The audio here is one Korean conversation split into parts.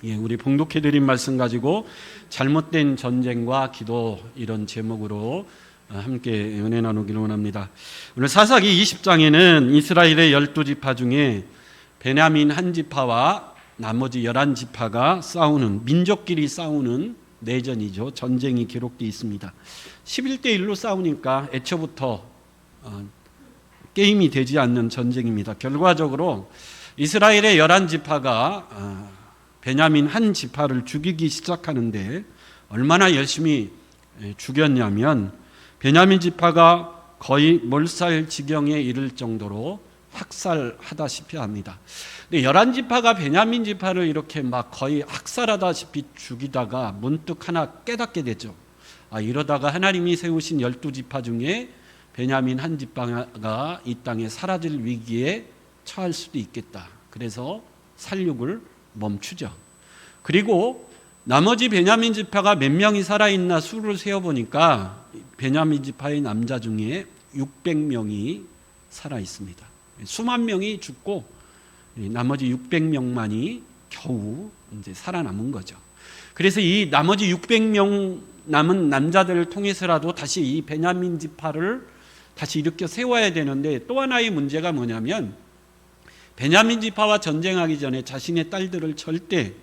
우리 봉독해드린 말씀 가지고 잘못된 전쟁과 기도 이런 제목으로 함께 은혜 나누기를 원합니다. 오늘 사사기 20장에는 이스라엘의 12지파 중에 베냐민 한 지파와 나머지 11지파가 싸우는, 민족끼리 싸우는 내전이죠. 전쟁이 기록되어 있습니다. 11대 1로 싸우니까 애초부터 게임이 되지 않는 전쟁입니다. 결과적으로 이스라엘의 11지파가 베냐민 한 지파를 죽이기 시작하는데 얼마나 열심히 죽였냐면 베냐민 지파가 거의 몰살 지경에 이를 정도로 학살하다시피 합니다. 근데 11지파가 베냐민 지파를 이렇게 막 거의 학살하다시피 죽이다가 문득 하나 깨닫게 되죠. 이러다가 하나님이 세우신 12지파 중에 베냐민 한 지파가 이 땅에 사라질 위기에 처할 수도 있겠다. 그래서 살육을 멈추죠. 그리고 나머지 베냐민 지파가 몇 명이 살아있나 수를 세어보니까 베냐민 지파의 남자 중에 600명이 살아있습니다. 수만 명이 죽고 나머지 600명만이 겨우 이제 살아남은 거죠. 그래서 이 나머지 600명 남은 남자들을 통해서라도 다시 이 베냐민 지파를 다시 일으켜 세워야 되는데, 또 하나의 문제가 뭐냐면 베냐민 지파와 전쟁하기 전에 자신의 딸들을 절대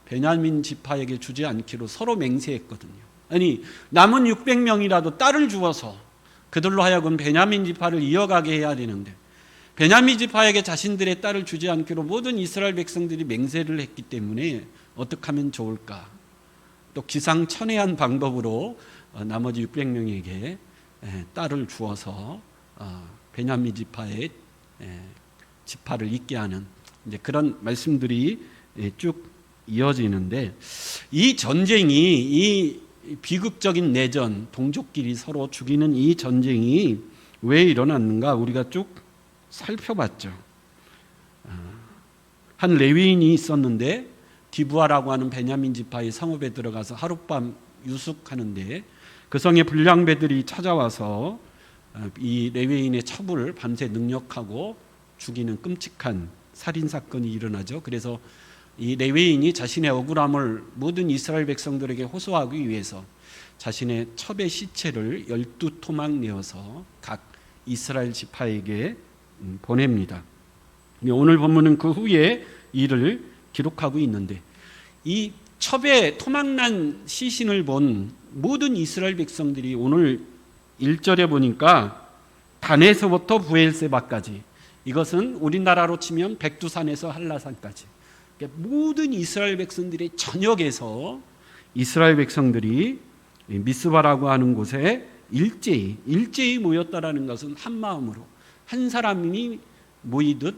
베냐민 지파에게 주지 않기로 서로 맹세했거든요. 아니, 남은 600명이라도 딸을 주어서 그들로 하여금 베냐민 지파를 이어가게 해야 되는데 베냐민 지파에게 자신들의 딸을 주지 않기로 모든 이스라엘 백성들이 맹세를 했기 때문에 어떻게 하면 좋을까? 또 기상천외한 방법으로 나머지 600명에게 딸을 주어서 베냐민 지파의 지파를 잇게 하는 이제 그런 말씀들이 쭉 이어지는데, 이 전쟁이, 이 비극적인 내전, 동족끼리 서로 죽이는 이 전쟁이 왜 일어났는가 우리가 쭉 살펴봤죠. 한 레위인이 있었는데 기브아라고 하는 베냐민 지파의 성읍에 들어가서 하룻밤 유숙하는데 그 성의 불량배들이 찾아와서 이 레위인의 첩을 밤새 능력하고 죽이는 끔찍한 살인사건이 일어나죠. 그래서 이 레위인이 자신의 억울함을 모든 이스라엘 백성들에게 호소하기 위해서 자신의 첩의 시체를 12토막 내어서 각 이스라엘 지파에게 보냅니다. 오늘 본문은 그 후에 일을 기록하고 있는데, 이 첩에 토막난 시신을 본 모든 이스라엘 백성들이 오늘 1절에 보니까 단에서부터 부엘세바까지, 이것은 우리나라로 치면 백두산에서 한라산까지 모든 이스라엘 백성들의 전역에서 이스라엘 백성들이 미스바라고 하는 곳에 일제히 모였다라는 것은 한 마음으로 한 사람이 모이듯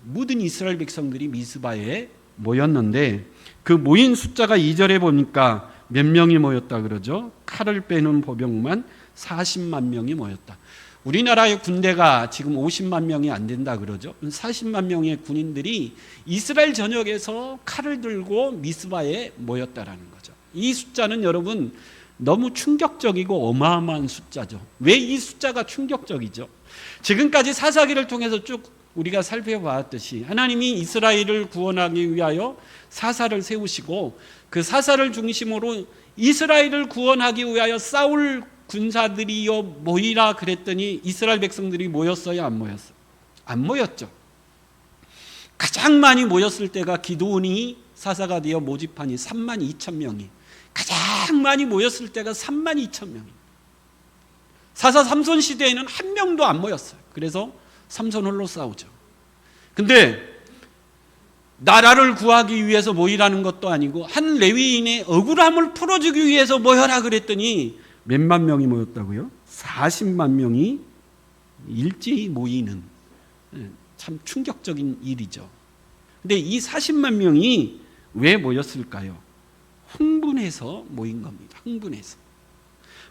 모든 이스라엘 백성들이 미스바에 모였는데, 그 모인 숫자가 2절에 보니까 몇 명이 모였다 그러죠? 칼을 빼는 보병만 40만 명이 모였다. 우리나라의 군대가 지금 50만 명이 안 된다 그러죠. 40만 명의 군인들이 이스라엘 전역에서 칼을 들고 미스바에 모였다라는 거죠. 이 숫자는 여러분 너무 충격적이고 어마어마한 숫자죠. 왜 이 숫자가 충격적이죠? 지금까지 사사기를 통해서 쭉 우리가 살펴봤듯이 하나님이 이스라엘을 구원하기 위하여 사사를 세우시고 그 사사를 중심으로 이스라엘을 구원하기 위하여 싸울 군사들이여 모이라 그랬더니 이스라엘 백성들이 모였어요, 안 모였어요? 안 모였죠. 가장 많이 모였을 때가 기드온이 사사가 되어 모집하니 3만 2천 명이, 가장 많이 모였을 때가 3만 2천 명이. 사사 삼손 시대에는 한 명도 안 모였어요. 그래서 삼손 홀로 싸우죠. 근데 나라를 구하기 위해서 모이라는 것도 아니고 한 레위인의 억울함을 풀어주기 위해서 모여라 그랬더니 몇만 명이 모였다고요? 40만 명이 일제히 모이는, 참 충격적인 일이죠. 근데 이 40만 명이 왜 모였을까요? 흥분해서 모인 겁니다. 흥분해서.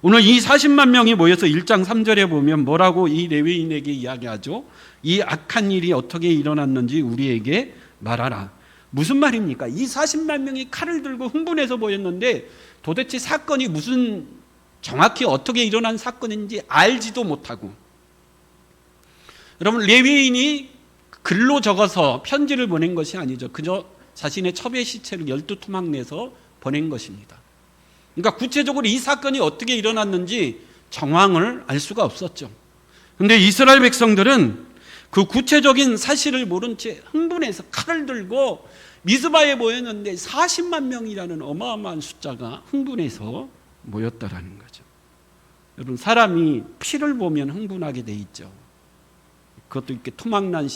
오늘 이 40만 명이 모여서 1장 3절에 보면 뭐라고 이 레위인에게 이야기하죠? 이 악한 일이 어떻게 일어났는지 우리에게 말하라. 무슨 말입니까? 이 40만 명이 칼을 들고 흥분해서 모였는데 도대체 사건이 무슨, 정확히 어떻게 일어난 사건인지 알지도 못하고, 여러분 레위인이 글로 적어서 편지를 보낸 것이 아니죠. 그저 자신의 첩의 시체를 12토막 내서 보낸 것입니다. 그러니까 구체적으로 이 사건이 어떻게 일어났는지 정황을 알 수가 없었죠. 그런데 이스라엘 백성들은 그 구체적인 사실을 모른 채 흥분해서 칼을 들고 미스바에 모였는데 40만 명이라는 어마어마한 숫자가 흥분해서 모였다라는 거죠. 여러분, 사람이 피를 보면 흥분하게 돼 있죠. 그것도 이렇게 토막난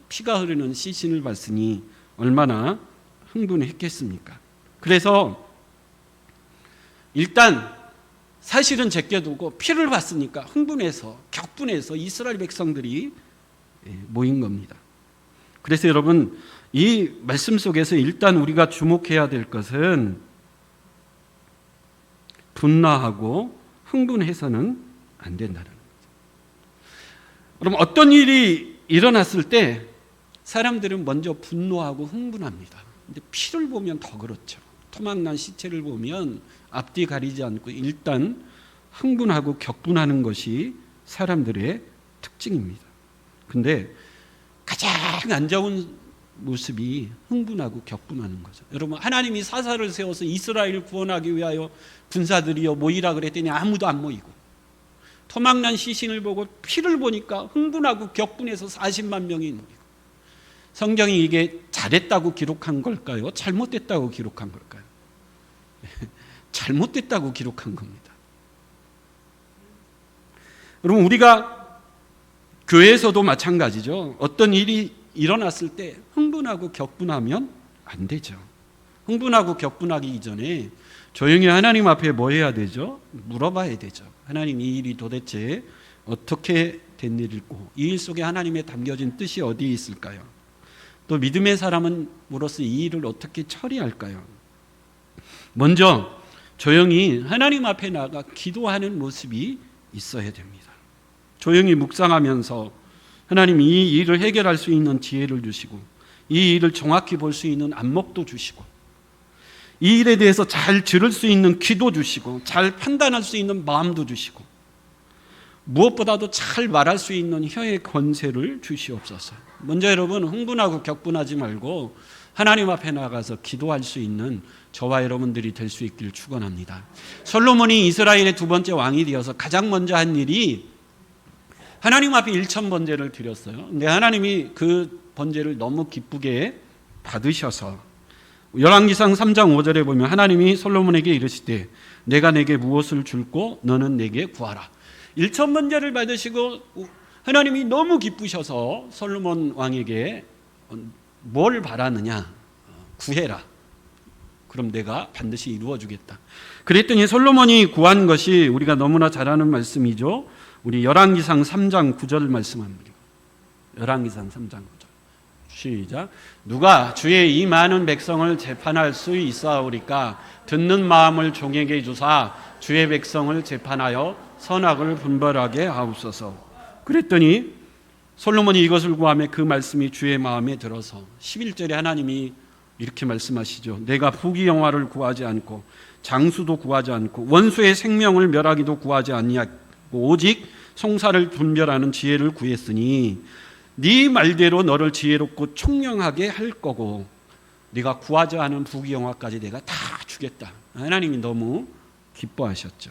피가 흐르는 시신을 봤으니 얼마나 흥분했겠습니까? 그래서 일단 사실은 제껴두고 피를 봤으니까 흥분해서 격분해서 이스라엘 백성들이 모인 겁니다. 그래서 여러분, 이 말씀 속에서 일단 우리가 주목해야 될 것은 분노하고 흥분해서는 안 된다는 거죠. 여러분, 어떤 일이 일어났을 때 사람들은 먼저 분노하고 흥분합니다. 근데 피를 보면 더 그렇죠. 토막난 시체를 보면 앞뒤 가리지 않고 일단 흥분하고 격분하는 것이 사람들의 특징입니다. 근데 가장 안 좋은 모습이 흥분하고 격분하는 거죠. 여러분, 하나님이 사사를 세워서 이스라엘을 구원하기 위하여 군사들이여 모이라 그랬더니 아무도 안 모이고, 토막난 시신을 보고 피를 보니까 흥분하고 격분해서 40만 명이 모이고. 성경이 이게 잘했다고 기록한 걸까요? 잘못됐다고 기록한 걸까요? 잘못됐다고 기록한 겁니다. 여러분, 우리가 교회에서도 마찬가지죠. 어떤 일이 일어났을 때 흥분하고 격분하면 안 되죠. 흥분하고 격분하기 이전에 조용히 하나님 앞에 뭐 해야 되죠? 물어봐야 되죠. 하나님, 이 일이 도대체 어떻게 된 일이고 이 일 속에 하나님의 담겨진 뜻이 어디에 있을까요? 또 믿음의 사람으로서 이 일을 어떻게 처리할까요? 먼저 조용히 하나님 앞에 나가 기도하는 모습이 있어야 됩니다. 조용히 묵상하면서 하나님, 이 일을 해결할 수 있는 지혜를 주시고 이 일을 정확히 볼 수 있는 안목도 주시고 이 일에 대해서 잘 들을 수 있는 귀도 주시고 잘 판단할 수 있는 마음도 주시고 무엇보다도 잘 말할 수 있는 혀의 권세를 주시옵소서. 먼저 여러분, 흥분하고 격분하지 말고 하나님 앞에 나가서 기도할 수 있는 저와 여러분들이 될 수 있기를 축원합니다. 솔로몬이 이스라엘의 두 번째 왕이 되어서 가장 먼저 한 일이 하나님 앞에 일천 번제를 드렸어요. 근데 하나님이 그 번제를 너무 기쁘게 받으셔서 열왕기상 3장 5절에 보면 하나님이 솔로몬에게 이르시되 내가 내게 무엇을 줄고 너는 내게 구하라. 일천 번제를 받으시고 하나님이 너무 기쁘셔서 솔로몬 왕에게 뭘 바라느냐? 구해라. 그럼 내가 반드시 이루어 주겠다. 그랬더니 솔로몬이 구한 것이 우리가 너무나 잘 아는 말씀이죠. 우리 열왕기상 3장 9절 말씀합니다. 열왕기상 3장 9절. 시작. 누가 주의 이 많은 백성을 재판할 수 있사오리까? 듣는 마음을 종에게 주사 주의 백성을 재판하여 선악을 분별하게 하옵소서. 그랬더니 솔로몬이 이것을 구하며 그 말씀이 주의 마음에 들어서 11절에 하나님이 이렇게 말씀하시죠. 내가 부귀영화를 구하지 않고 장수도 구하지 않고 원수의 생명을 멸하기도 구하지 아니하고 오직 송사를 분별하는 지혜를 구했으니 네 말대로 너를 지혜롭고 총명하게 할 거고 네가 구하지 않은 부귀영화까지 내가 다 주겠다. 하나님이 너무 기뻐하셨죠.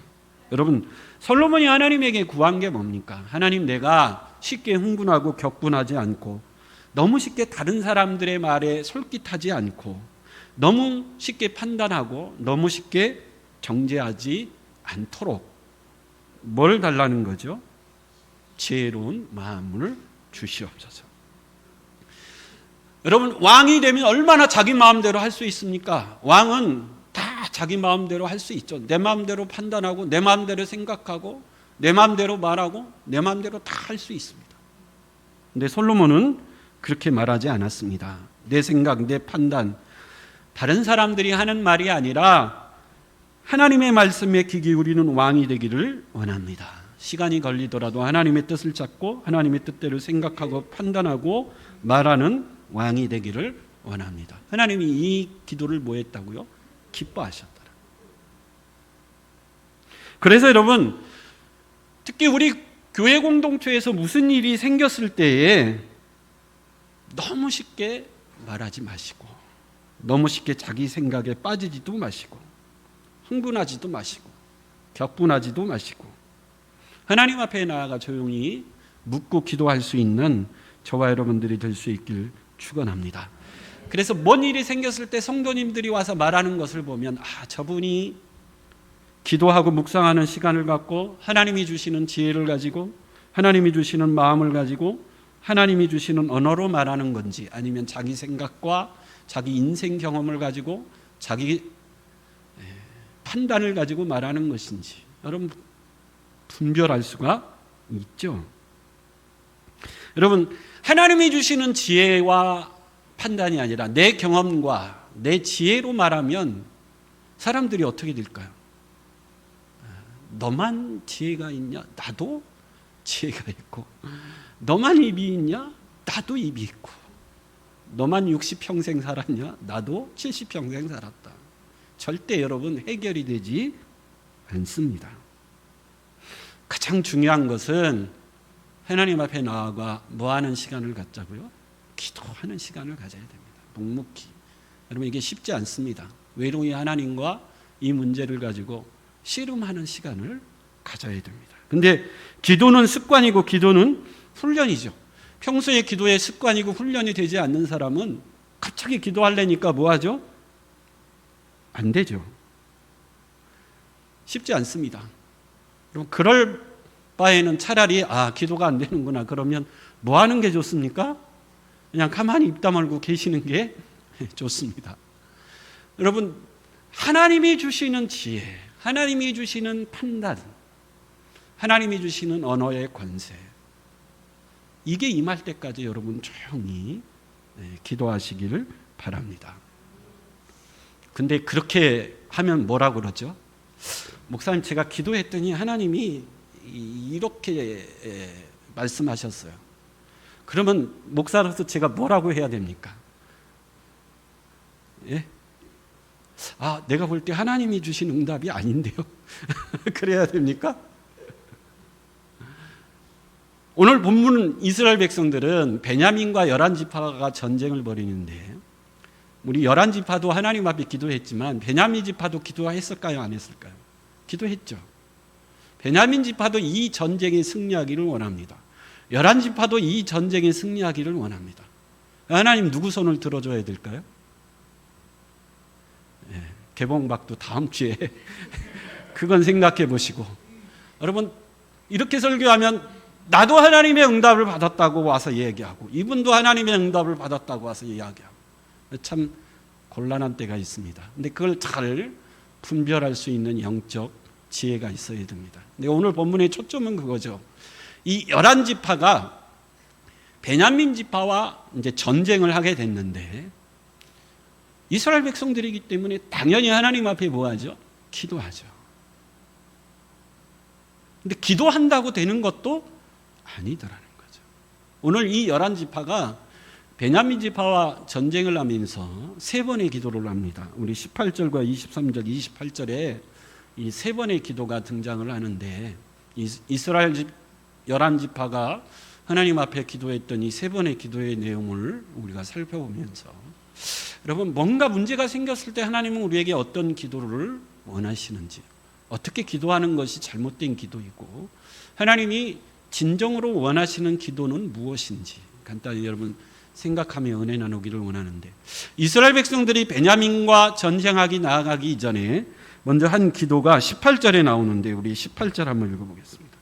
여러분, 솔로몬이 하나님에게 구한 게 뭡니까? 하나님, 내가 쉽게 흥분하고 격분하지 않고 너무 쉽게 다른 사람들의 말에 솔깃하지 않고 너무 쉽게 판단하고 너무 쉽게 정죄하지 않도록 뭘 달라는 거죠? 지혜로운 마음을 주시옵소서. 여러분, 왕이 되면 얼마나 자기 마음대로 할 수 있습니까? 왕은 다 자기 마음대로 할 수 있죠. 내 마음대로 판단하고 내 마음대로 생각하고 내 마음대로 말하고 내 마음대로 다 할 수 있습니다. 근데 솔로몬은 그렇게 말하지 않았습니다. 내 생각, 내 판단, 다른 사람들이 하는 말이 아니라 하나님의 말씀에 귀 기울이는 왕이 되기를 원합니다. 시간이 걸리더라도 하나님의 뜻을 찾고 하나님의 뜻대로 생각하고 판단하고 말하는 왕이 되기를 원합니다. 하나님이 이 기도를 뭐 했다고요? 기뻐하셨다. 그래서 여러분, 특히 우리 교회 공동체에서 무슨 일이 생겼을 때에 너무 쉽게 말하지 마시고 너무 쉽게 자기 생각에 빠지지도 마시고 흥분하지도 마시고 격분하지도 마시고 하나님 앞에 나아가 조용히 묻고 기도할 수 있는 저와 여러분들이 될 수 있길 축원합니다. 그래서 뭔 일이 생겼을 때 성도님들이 와서 말하는 것을 보면 저분이 기도하고 묵상하는 시간을 갖고 하나님이 주시는 지혜를 가지고 하나님이 주시는 마음을 가지고 하나님이 주시는 언어로 말하는 건지 아니면 자기 생각과 자기 인생 경험을 가지고 자기 판단을 가지고 말하는 것인지 여러분 분별할 수가 있죠. 여러분 하나님이 주시는 지혜와 판단이 아니라 내 경험과 내 지혜로 말하면 사람들이 어떻게 될까요? 너만 지혜가 있냐? 나도 지혜가 있고 너만 입이 있냐? 나도 입이 있고 너만 60평생 살았냐? 나도 70평생 살았다. 절대 여러분 해결이 되지 않습니다. 가장 중요한 것은 하나님 앞에 나아가 뭐하는 시간을 갖자고요? 기도하는 시간을 가져야 됩니다. 묵묵히. 여러분 이게 쉽지 않습니다. 외로이 하나님과 이 문제를 가지고 씨름하는 시간을 가져야 됩니다. 근데 기도는 습관이고 기도는 훈련이죠. 평소에 기도의 습관이고 훈련이 되지 않는 사람은 갑자기 기도하려니까 뭐 하죠? 안 되죠. 쉽지 않습니다. 그럼 그럴 바에는 차라리 기도가 안 되는구나. 그러면 뭐 하는 게 좋습니까? 그냥 가만히 입 다물고 계시는 게 좋습니다. 여러분 하나님이 주시는 지혜, 하나님이 주시는 판단, 하나님이 주시는 언어의 권세, 이게 임할 때까지 여러분 조용히 기도하시기를 바랍니다. 근데 그렇게 하면 뭐라고 그러죠? 목사님 제가 기도했더니 하나님이 이렇게 말씀하셨어요. 그러면 목사로서 제가 뭐라고 해야 됩니까? 예? 내가 볼 때 하나님이 주신 응답이 아닌데요. 그래야 됩니까? 오늘 본문 이스라엘 백성들은 베냐민과 열한 지파가 전쟁을 벌이는데 우리 열한 지파도 하나님 앞에 기도했지만 베냐민 지파도 기도했을까요? 안 했을까요? 기도했죠. 베냐민 지파도 이 전쟁에 승리하기를 원합니다. 열한 지파도 이 전쟁에 승리하기를 원합니다. 하나님 누구 손을 들어줘야 될까요? 개봉박도 다음 주에 그건 생각해 보시고 여러분 이렇게 설교하면 나도 하나님의 응답을 받았다고 와서 얘기하고 이분도 하나님의 응답을 받았다고 와서 이야기하고 참 곤란한 때가 있습니다. 근데 그걸 잘 분별할 수 있는 영적 지혜가 있어야 됩니다. 근데 오늘 본문의 초점은 그거죠. 이 열한 지파가 베냐민 지파와 이제 전쟁을 하게 됐는데 이스라엘 백성들이기 때문에 당연히 하나님 앞에 뭐 하죠? 기도하죠. 근데 기도한다고 되는 것도 아니더라는 거죠. 오늘 이 열한 지파가 베냐민 지파와 전쟁을 하면서 세 번의 기도를 합니다. 우리 18절과 23절, 28절에 이 세 번의 기도가 등장을 하는데 이스라엘 열한 지파가 하나님 앞에 기도했던 이 세 번의 기도의 내용을 우리가 살펴보면서 여러분 뭔가 문제가 생겼을 때 하나님은 우리에게 어떤 기도를 원하시는지, 어떻게 기도하는 것이 잘못된 기도이고 하나님이 진정으로 원하시는 기도는 무엇인지 간단히 여러분 생각하며 은혜 나누기를 원하는데 이스라엘 백성들이 베냐민과 전쟁하기 나아가기 이전에 먼저 한 기도가 18절에 나오는데 우리 18절 한번 읽어보겠습니다.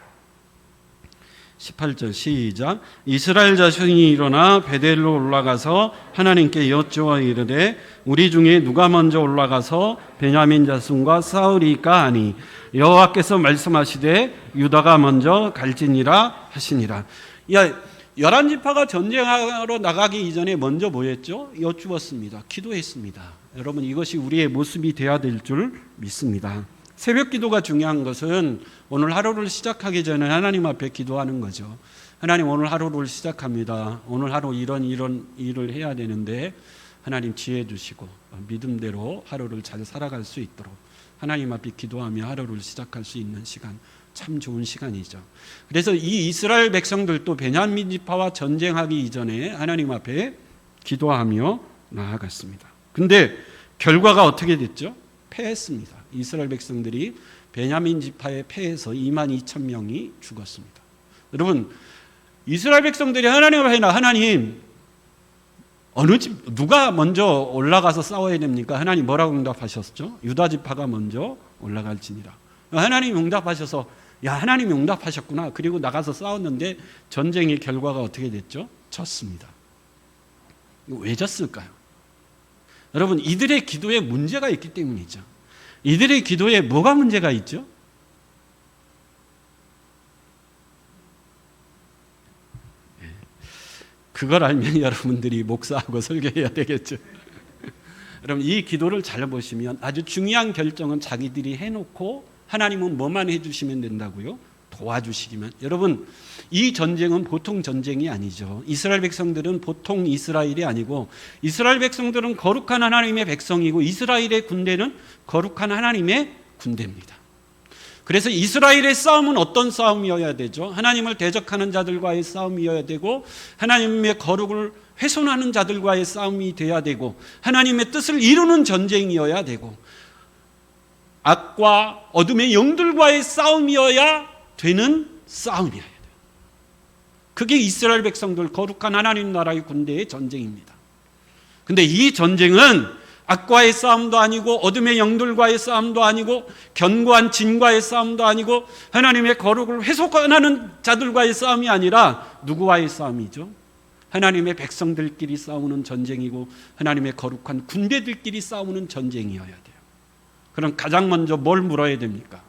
18절 시작. 이스라엘 자손이 일어나 베델로 올라가서 하나님께 여쭈어 이르되 우리 중에 누가 먼저 올라가서 베냐민 자손과 싸우리까 하니 여호와께서 말씀하시되 유다가 먼저 갈지니라 하시니라. 열한 지파가 전쟁하러 나가기 이전에 먼저 뭐 했죠? 여쭈었습니다. 기도했습니다. 여러분 이것이 우리의 모습이 되어야 될 줄 믿습니다. 새벽 기도가 중요한 것은 오늘 하루를 시작하기 전에 하나님 앞에 기도하는 거죠. 하나님 오늘 하루를 시작합니다. 오늘 하루 이런 일을 해야 되는데 하나님 지혜 주시고 믿음대로 하루를 잘 살아갈 수 있도록 하나님 앞에 기도하며 하루를 시작할 수 있는 시간, 참 좋은 시간이죠. 그래서 이 이스라엘 백성들도 베냐민 지파와 전쟁하기 이전에 하나님 앞에 기도하며 나아갔습니다. 근데 결과가 어떻게 됐죠? 패했습니다. 이스라엘 백성들이 베냐민 지파에 패해서 22,000명이 죽었습니다. 여러분, 이스라엘 백성들이 하나님 앞에 하나님 어느 집 누가 먼저 올라가서 싸워야 됩니까? 하나님 뭐라고 응답하셨죠? 유다 지파가 먼저 올라갈지니라. 하나님 응답하셔서 야, 하나님이 응답하셨구나. 그리고 나가서 싸웠는데 전쟁의 결과가 어떻게 됐죠? 졌습니다. 왜 졌을까요? 여러분, 이들의 기도에 문제가 있기 때문이죠. 이들의 기도에 뭐가 문제가 있죠? 그걸 알면 여러분들이 목사하고 설교해야 되겠죠. 여러분, 이 기도를 잘 보시면 아주 중요한 결정은 자기들이 해놓고 하나님은 뭐만 해주시면 된다고요? 도와주시기만. 여러분, 이 전쟁은 보통 전쟁이 아니죠. 이스라엘 백성들은 보통 이스라엘이 아니고 이스라엘 백성들은 거룩한 하나님의 백성이고 이스라엘의 군대는 거룩한 하나님의 군대입니다. 그래서 이스라엘의 싸움은 어떤 싸움이어야 되죠? 하나님을 대적하는 자들과의 싸움이어야 되고 하나님의 거룩을 훼손하는 자들과의 싸움이 돼야 되고 하나님의 뜻을 이루는 전쟁이어야 되고 악과 어둠의 영들과의 싸움이어야 되는 싸움이어야 돼요. 그게 이스라엘 백성들 거룩한 하나님 나라의 군대의 전쟁입니다. 근데 이 전쟁은 악과의 싸움도 아니고 어둠의 영들과의 싸움도 아니고 견고한 진과의 싸움도 아니고 하나님의 거룩을 훼손하는 자들과의 싸움이 아니라 누구와의 싸움이죠? 하나님의 백성들끼리 싸우는 전쟁이고 하나님의 거룩한 군대들끼리 싸우는 전쟁이어야 돼요. 그럼 가장 먼저 뭘 물어야 됩니까?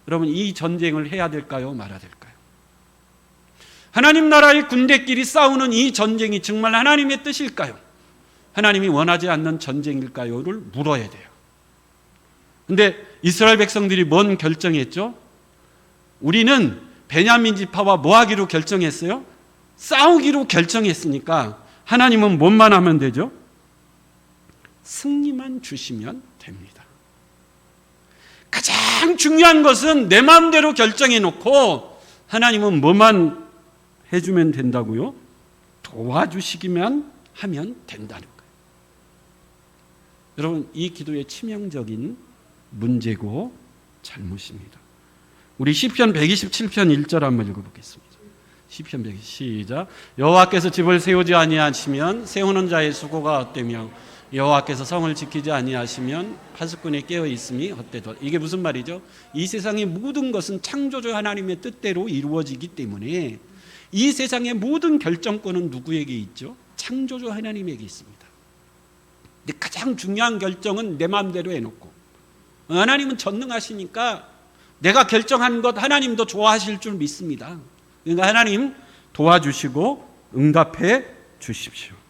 여러분, 이 전쟁을 해야 될까요? 말아야 될까요? 하나님 나라의 군대끼리 싸우는 이 전쟁이 정말 하나님의 뜻일까요? 하나님이 원하지 않는 전쟁일까요?를 물어야 돼요. 근데 이스라엘 백성들이 뭔 결정했죠? 우리는 베냐민 지파와 뭐 하기로 결정했어요? 싸우기로 결정했으니까 하나님은 뭔만 하면 되죠? 승리만 주시면 됩니다. 가장 중요한 것은 내 마음대로 결정해 놓고 하나님은 뭐만 해주면 된다고요? 도와주시기만 하면 된다는 거예요. 여러분, 이 기도의 치명적인 문제고 잘못입니다. 우리 시편 127편 1절 한번 읽어보겠습니다. 시편 120 시작. 여호와께서 집을 세우지 아니하시면 세우는 자의 수고가 헛되며 여호와께서 성을 지키지 아니하시면 파수꾼이 깨어 있음이 헛되도다. 이게 무슨 말이죠? 이 세상의 모든 것은 창조주 하나님의 뜻대로 이루어지기 때문에 이 세상의 모든 결정권은 누구에게 있죠? 창조주 하나님에게 있습니다. 근데 가장 중요한 결정은 내 마음대로 해놓고 하나님은 전능하시니까 내가 결정한 것 하나님도 좋아하실 줄 믿습니다. 그러니까 하나님 도와주시고 응답해 주십시오.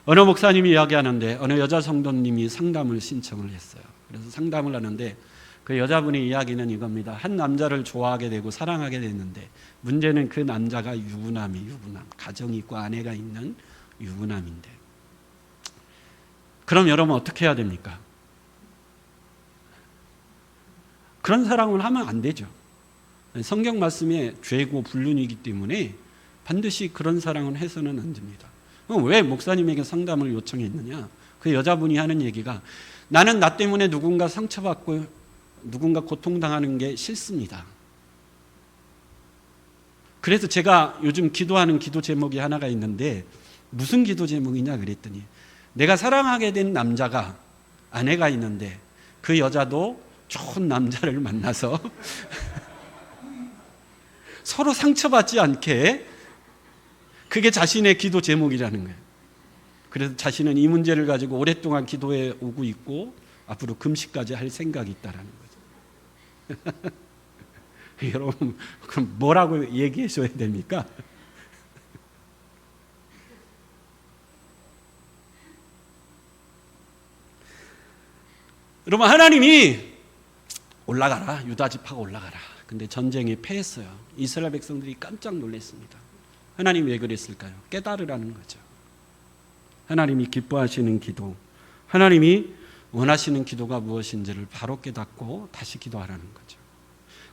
어느 목사님이 이야기하는데 어느 여자 성도님이 상담을 신청을 했어요. 그래서 상담을 하는데 그 여자분의 이야기는 이겁니다. 한 남자를 좋아하게 되고 사랑하게 됐는데 문제는 그 남자가 유부남, 가정이 있고 아내가 있는 유부남인데 그럼 여러분 어떻게 해야 됩니까? 그런 사랑을 하면 안 되죠. 성경 말씀에 죄고 불륜이기 때문에 반드시 그런 사랑을 해서는 안 됩니다. 왜 목사님에게 상담을 요청했느냐? 그 여자분이 하는 얘기가 나는 나 때문에 누군가 상처받고 누군가 고통당하는 게 싫습니다. 그래서 제가 요즘 기도하는 기도 제목이 하나가 있는데 무슨 기도 제목이냐 그랬더니 내가 사랑하게 된 남자가 아내가 있는데 그 여자도 좋은 남자를 만나서 서로 상처받지 않게 그게 자신의 기도 제목이라는 거예요. 그래서 자신은 이 문제를 가지고 오랫동안 기도해 오고 있고 앞으로 금식까지 할 생각이 있다라는 거죠. 여러분, 그럼 뭐라고 얘기해 줘야 됩니까? 여러분, 하나님이 올라가라, 유다 지파가 올라가라. 근데 전쟁에 패했어요. 이스라엘 백성들이 깜짝 놀랐습니다. 하나님 왜 그랬을까요? 깨달으라는 거죠. 하나님이 기뻐하시는 기도, 하나님이 원하시는 기도가 무엇인지를 바로 깨닫고 다시 기도하라는 거죠.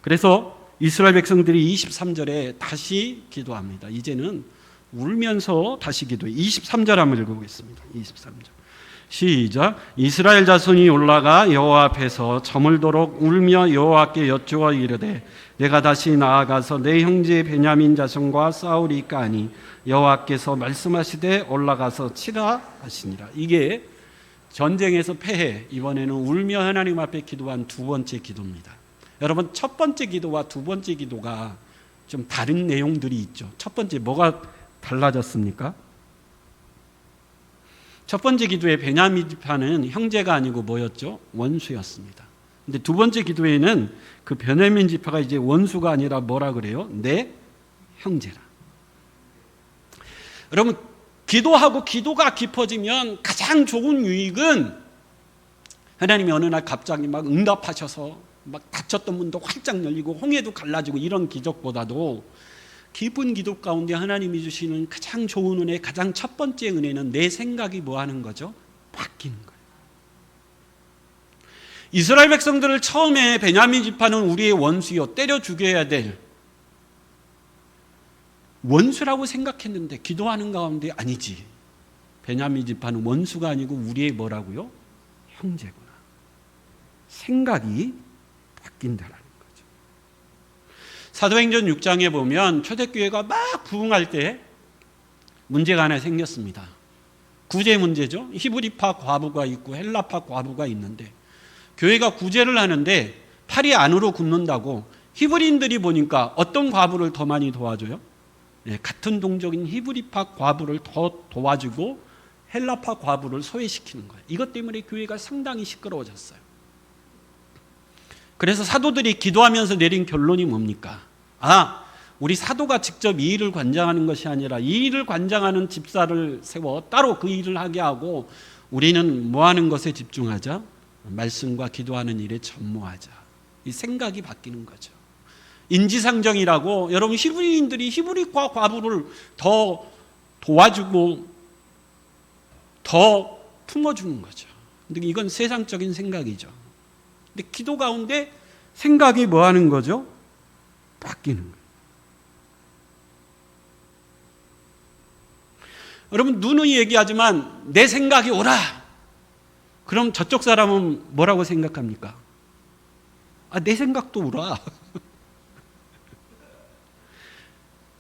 그래서 이스라엘 백성들이 23절에 다시 기도합니다. 이제는 울면서 다시 기도해. 23절 한번 읽어보겠습니다. 23절. 시작. 이스라엘 자손이 올라가 여호와 앞에서 저물도록 울며 여호와께 여쭈어 이르되 내가 다시 나아가서 내 형제 베냐민 자손과 싸우리까 하니 여호와께서 말씀하시되 올라가서 치라 하시니라. 이게 전쟁에서 패해 이번에는 울며 하나님 앞에 기도한 두 번째 기도입니다. 여러분, 첫 번째 기도와 두 번째 기도가 좀 다른 내용들이 있죠. 첫 번째 뭐가 달라졌습니까? 첫 번째 기도의 베냐민 지파는 형제가 아니고 뭐였죠? 원수였습니다. 근데 두 번째 기도에는 그 베냐민 지파가 이제 원수가 아니라 뭐라 그래요? 내 형제라. 여러분, 기도하고 기도가 깊어지면 가장 좋은 유익은 하나님이 어느 날 갑자기 막 응답하셔서 막 닫혔던 문도 활짝 열리고 홍해도 갈라지고 이런 기적보다도 깊은 기도 가운데 하나님이 주시는 가장 좋은 은혜, 가장 첫 번째 은혜는 내 생각이 뭐 하는 거죠? 바뀌는 거예요. 이스라엘 백성들을 처음에 베냐민 지파는 우리의 원수요, 때려 죽여야 될 원수라고 생각했는데 기도하는 가운데 아니지. 베냐민 지파는 원수가 아니고 우리의 뭐라고요? 형제구나. 생각이 바뀐다라는 거죠. 사도행전 6장에 보면 초대교회가 막 부흥할 때 문제가 하나 생겼습니다. 구제 문제죠. 히브리파 과부가 있고 헬라파 과부가 있는데 교회가 구제를 하는데 팔이 안으로 굽는다고 히브리인들이 보니까 어떤 과부를 더 많이 도와줘요? 네, 같은 동족인 히브리파 과부를 더 도와주고 헬라파 과부를 소외시키는 거예요. 이것 때문에 교회가 상당히 시끄러워졌어요. 그래서 사도들이 기도하면서 내린 결론이 뭡니까? 우리 사도가 직접 이 일을 관장하는 것이 아니라 이 일을 관장하는 집사를 세워 따로 그 일을 하게 하고 우리는 뭐 하는 것에 집중하자? 말씀과 기도하는 일에 전무하자. 이 생각이 바뀌는 거죠. 인지상정이라고 여러분 히브리인들이 히브리과 과부를 더 도와주고 더 품어주는 거죠. 근데 이건 세상적인 생각이죠. 근데 기도 가운데 생각이 뭐 하는 거죠? 바뀌는 거예요. 여러분, 누누이 얘기하지만 내 생각이 옳아. 그럼 저쪽 사람은 뭐라고 생각합니까? 내 생각도 옳아.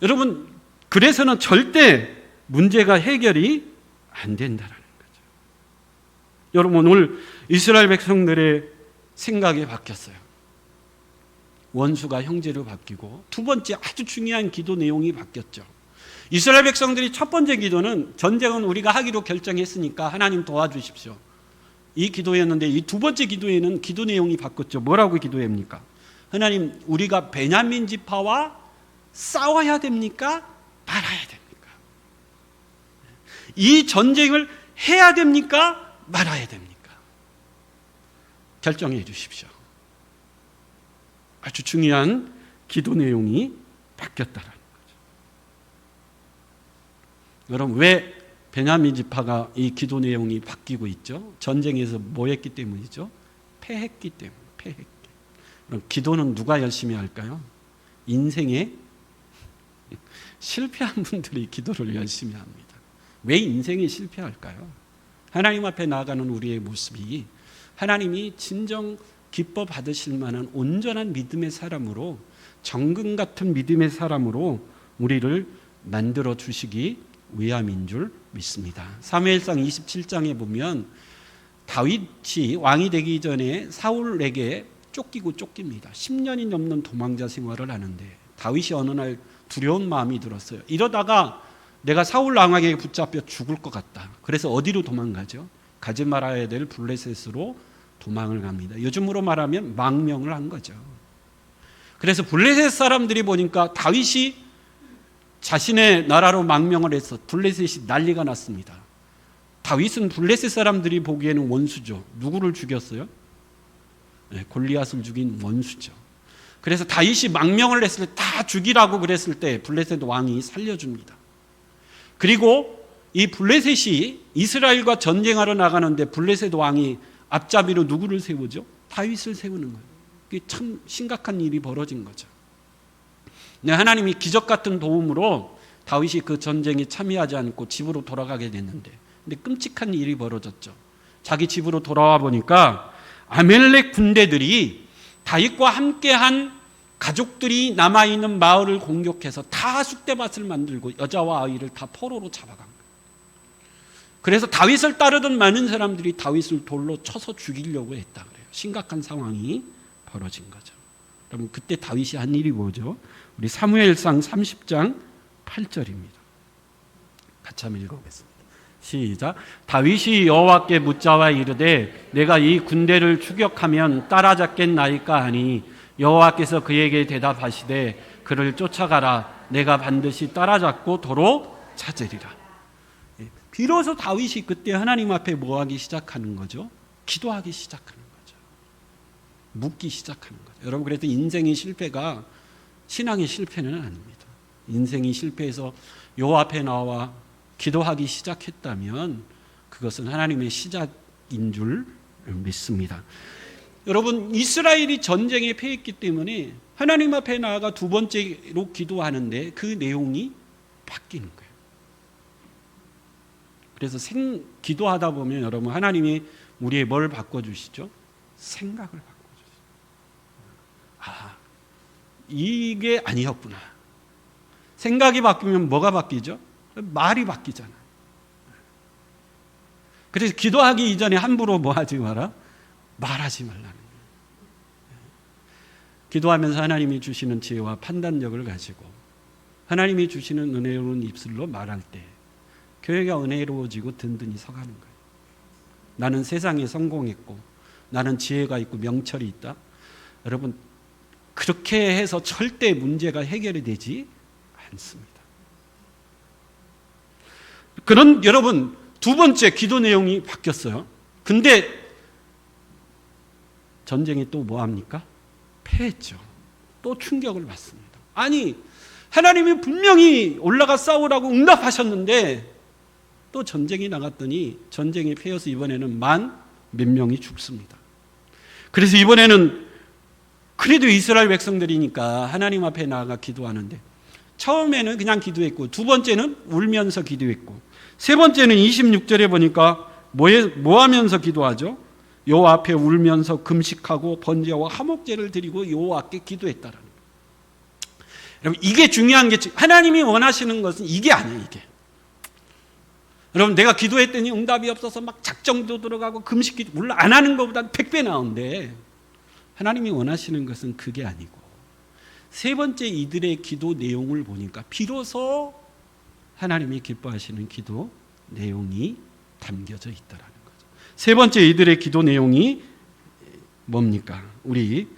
여러분, 그래서는 절대 문제가 해결이 안 된다라는 거죠. 여러분, 오늘 이스라엘 백성들의 생각이 바뀌었어요. 원수가 형제로 바뀌고 두 번째 아주 중요한 기도 내용이 바뀌었죠. 이스라엘 백성들이 첫 번째 기도는 전쟁은 우리가 하기로 결정했으니까 하나님 도와주십시오. 이 기도였는데 이 두 번째 기도에는 기도 내용이 바뀌었죠. 뭐라고 기도합니까? 하나님, 우리가 베냐민 지파와 싸워야 됩니까? 말아야 됩니까? 이 전쟁을 해야 됩니까? 말아야 됩니까? 결정해 주십시오. 아주 중요한 기도 내용이 바뀌었다라는 거죠. 여러분, 왜 베냐민 지파가 이 기도 내용이 바뀌고 있죠? 전쟁에서 뭐 했기 때문이죠? 패했기 때문에. 패했기. 그럼 기도는 누가 열심히 할까요? 인생에 실패한 분들이 기도를 열심히 합니다. 왜 인생에 실패할까요? 하나님 앞에 나아가는 우리의 모습이 하나님이 진정 기뻐 받으실 만한 온전한 믿음의 사람으로, 정금 같은 믿음의 사람으로 우리를 만들어 주시기 위함인 줄 믿습니다. 사무엘상 27장에 보면 다윗이 왕이 되기 전에 사울에게 쫓깁니다. 10년이 넘는 도망자 생활을 하는데 다윗이 어느 날 두려운 마음이 들었어요. 이러다가 내가 사울 왕에게 붙잡혀 죽을 것 같다. 그래서 어디로 도망가죠? 가지 말아야 될 블레셋으로 도망을 갑니다. 요즘으로 말하면 망명을 한 거죠. 그래서 블레셋 사람들이 보니까 다윗이 자신의 나라로 망명을 해서 블레셋이 난리가 났습니다. 다윗은 블레셋 사람들이 보기에는 원수죠. 누구를 죽였어요? 골리앗을 죽인 원수죠. 그래서 다윗이 망명을 했을 때 다 죽이라고 그랬을 때 블레셋 왕이 살려줍니다. 그리고 이 블레셋이 이스라엘과 전쟁하러 나가는데 블레셋 왕이 앞잡이로 누구를 세우죠? 다윗을 세우는 거예요. 이게 참 심각한 일이 벌어진 거죠. 하나님이 기적 같은 도움으로 다윗이 그 전쟁에 참여하지 않고 집으로 돌아가게 됐는데, 근데 끔찍한 일이 벌어졌죠. 자기 집으로 돌아와 보니까 아멜렉 군대들이 다윗과 함께한 가족들이 남아있는 마을을 공격해서 다 쑥대밭을 만들고 여자와 아이를 다 포로로 잡아간 거예요. 그래서 다윗을 따르던 많은 사람들이 다윗을 돌로 쳐서 죽이려고 했다 그래요. 심각한 상황이 벌어진 거죠. 여러분, 그때 다윗이 한 일이 뭐죠? 우리 사무엘상 30장 8절입니다. 같이 한번 읽어보겠습니다. 시작. 다윗이 여호와께 묻자와 이르되 내가 이 군대를 추격하면 따라잡겠나이까 하니 여호와께서 그에게 대답하시되 그를 쫓아가라. 내가 반드시 따라잡고 도로 찾으리라. 비로소 다윗이 그때 하나님 앞에 뭐하기 시작하는 거죠? 기도하기 시작하는 거죠. 묻기 시작하는 거죠. 여러분, 그래도 인생의 실패가 신앙의 실패는 아닙니다. 인생이 실패해서 여호와 앞에 나와 기도하기 시작했다면 그것은 하나님의 시작인 줄 믿습니다. 여러분, 이스라엘이 전쟁에 패했기 때문에 하나님 앞에 나아가 두 번째로 기도하는데 그 내용이 바뀌는 거예요. 그래서 기도하다 보면 여러분, 하나님이 우리의 뭘 바꿔주시죠? 생각을 바꿔주시죠. 아, 이게 아니었구나. 생각이 바뀌면 뭐가 바뀌죠? 말이 바뀌잖아요. 그래서 기도하기 이전에 함부로 뭐 하지 마라? 말하지 말라는 거예요. 기도하면서 하나님이 주시는 지혜와 판단력을 가지고 하나님이 주시는 은혜로운 입술로 말할 때 교회가 은혜로워지고 든든히 서가는 거예요. 나는 세상에 성공했고 나는 지혜가 있고 명철이 있다. 여러분, 그렇게 해서 절대 문제가 해결이 되지 않습니다. 그런 여러분, 두 번째 기도 내용이 바뀌었어요. 근데 전쟁이 또 뭐합니까? 패했죠. 또 충격을 받습니다. 아니, 하나님이 분명히 올라가 싸우라고 응답하셨는데 또 전쟁이 나갔더니 전쟁이 패여서 이번에는 몇 명이 죽습니다. 그래서 이번에는 그래도 이스라엘 백성들이니까 하나님 앞에 나아가 기도하는데 처음에는 그냥 기도했고 두 번째는 울면서 기도했고 세 번째는 26절에 보니까 뭐 하면서 기도하죠? 여호와 앞에 울면서 금식하고 번제와 화목제를 드리고 여호와께 기도했다라는 거예요. 여러분, 이게 중요한 게 하나님이 원하시는 것은 이게 아니에요. 이게 여러분, 내가 기도했더니 응답이 없어서 막 작정도 들어가고 금식기도 물론 안 하는 것보다 100배 나은데 하나님이 원하시는 것은 그게 아니고 세 번째 이들의 기도 내용을 보니까 비로소 하나님이 기뻐하시는 기도 내용이 담겨져 있다라는 거죠. 세 번째 이들의 기도 내용이 뭡니까? 우리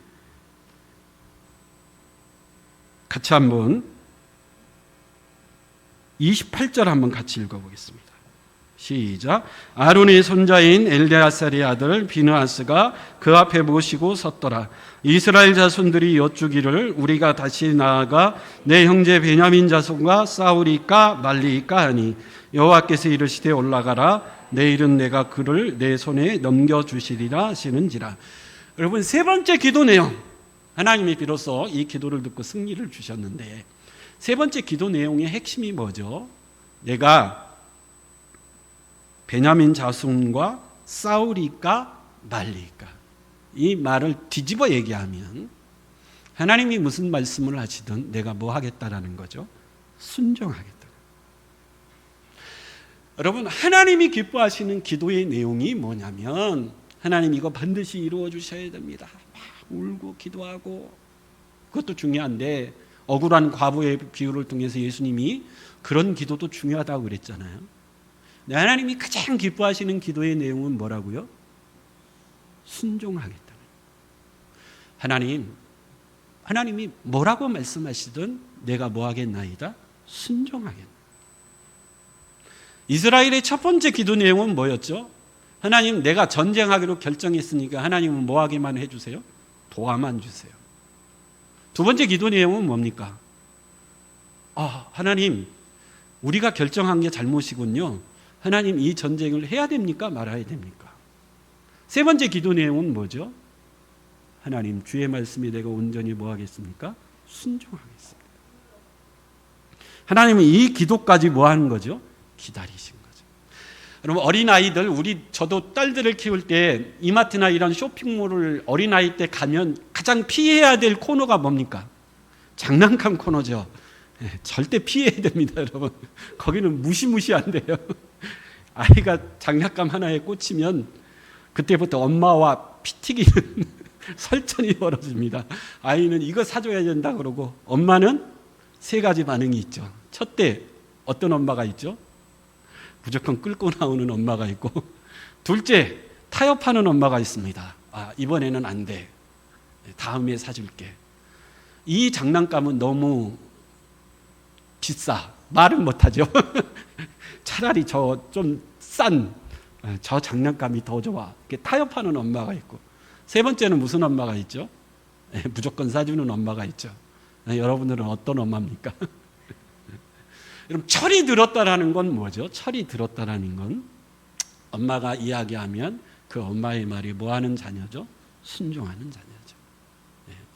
같이 한번 28절 한번 같이 읽어보겠습니다. 시작. 아론의 손자인 엘레아살의 아들 비느하스가 그 앞에 모시고 섰더라. 이스라엘 자손들이 여쭈기를 우리가 다시 나아가 내 형제 베냐민 자손과 싸우리까 말리까 하니 여호와께서 이르시되 올라가라. 내일은 내가 그를 내 손에 넘겨주시리라 하시는지라. 여러분, 세 번째 기도 내용, 하나님이 비로소 이 기도를 듣고 승리를 주셨는데 세 번째 기도 내용의 핵심이 뭐죠? 내가 베냐민 자손과 싸우리까 말리까. 이 말을 뒤집어 얘기하면 하나님이 무슨 말씀을 하시든 내가 뭐 하겠다라는 거죠? 순종하겠다. 여러분, 하나님이 기뻐하시는 기도의 내용이 뭐냐면 하나님 이거 반드시 이루어 주셔야 됩니다. 막 울고 기도하고 그것도 중요한데 억울한 과부의 비유를 통해서 예수님이 그런 기도도 중요하다고 그랬잖아요. 하나님이 가장 기뻐하시는 기도의 내용은 뭐라고요? 순종하겠다. 하나님이 뭐라고 말씀하시든 내가 뭐 하겠나이다? 순종하겠다. 이스라엘의 첫 번째 기도 내용은 뭐였죠? 하나님, 내가 전쟁하기로 결정했으니까 하나님은 뭐 하기만 해주세요? 도와만 주세요. 두 번째 기도 내용은 뭡니까? 하나님, 우리가 결정한 게 잘못이군요. 하나님, 이 전쟁을 해야 됩니까? 말아야 됩니까? 세 번째 기도 내용은 뭐죠? 하나님, 주의 말씀에 내가 온전히 뭐 하겠습니까? 순종하겠습니다. 하나님은 이 기도까지 뭐 하는 거죠? 기다리신 거죠. 여러분, 어린아이들, 저도 딸들을 키울 때 이마트나 이런 쇼핑몰을 어린아이 때 가면 가장 피해야 될 코너가 뭡니까? 장난감 코너죠. 절대 피해야 됩니다, 여러분. 거기는 무시무시한데요. 아이가 장난감 하나에 꽂히면 그때부터 엄마와 피튀기는 설전이 벌어집니다. 아이는 이거 사줘야 된다 그러고, 엄마는 세 가지 반응이 있죠. 첫째, 어떤 엄마가 있죠? 무조건 끌고 나오는 엄마가 있고, 둘째, 타협하는 엄마가 있습니다. 이번에는 안 돼. 다음에 사줄게. 이 장난감은 너무 비싸. 말은 못하죠. 차라리 저 좀 싼 저 장난감이 더 좋아. 이렇게 타협하는 엄마가 있고, 세 번째는 무슨 엄마가 있죠? 무조건 사주는 엄마가 있죠. 여러분들은 어떤 엄마입니까? 여러분, 철이 들었다라는 건 뭐죠? 철이 들었다라는 건 엄마가 이야기하면 그 엄마의 말이 뭐 하는 자녀죠? 순종하는 자녀죠.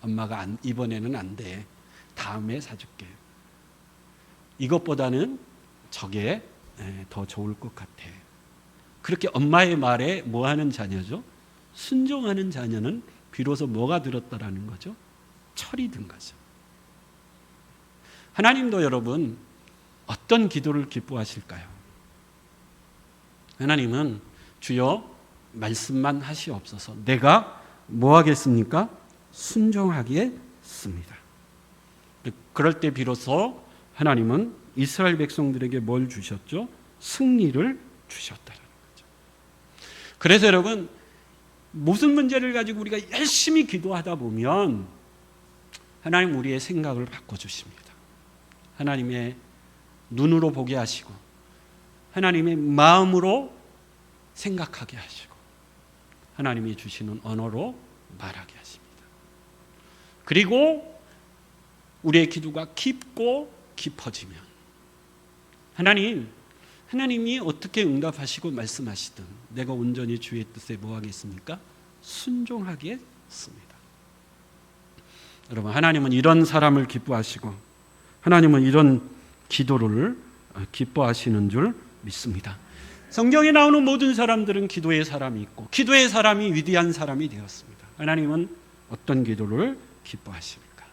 엄마가 이번에는 안 돼. 다음에 사줄게. 이것보다는 저게 더 좋을 것 같아. 그렇게 엄마의 말에 뭐 하는 자녀죠? 순종하는 자녀는 비로소 뭐가 들었다라는 거죠? 철이 든 거죠. 하나님도 여러분 어떤 기도를 기뻐하실까요? 하나님은 주여 말씀만 하시옵소서. 내가 뭐 하겠습니까? 순종하겠습니다. 그럴 때 비로소 하나님은 이스라엘 백성들에게 뭘 주셨죠? 승리를 주셨다는 거죠. 그래서 여러분, 무슨 문제를 가지고 우리가 열심히 기도하다 보면 하나님 우리의 생각을 바꿔주십니다. 하나님의 눈으로 보게 하시고, 하나님의 마음으로 생각하게 하시고, 하나님이 주시는 언어로 말하게 하십니다. 그리고 우리의 기도가 깊고 깊어지면 하나님이 어떻게 응답하시고 말씀하시든 내가 온전히 주의 뜻에 뭐 하겠습니까? 순종하겠습니다. 여러분, 하나님은 이런 사람을 기뻐하시고 하나님은 이런 기도를 기뻐하시는 줄 믿습니다. 성경에 나오는 모든 사람들은 기도의 사람이 있고 기도의 사람이 위대한 사람이 되었습니다. 하나님은 어떤 기도를 기뻐하십니까?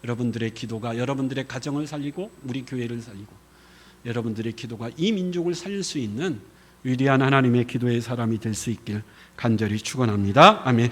여러분들의 기도가 여러분들의 가정을 살리고 우리 교회를 살리고 여러분들의 기도가 이 민족을 살릴 수 있는 위대한 하나님의 기도의 사람이 될 수 있길 간절히 축원합니다. 아멘.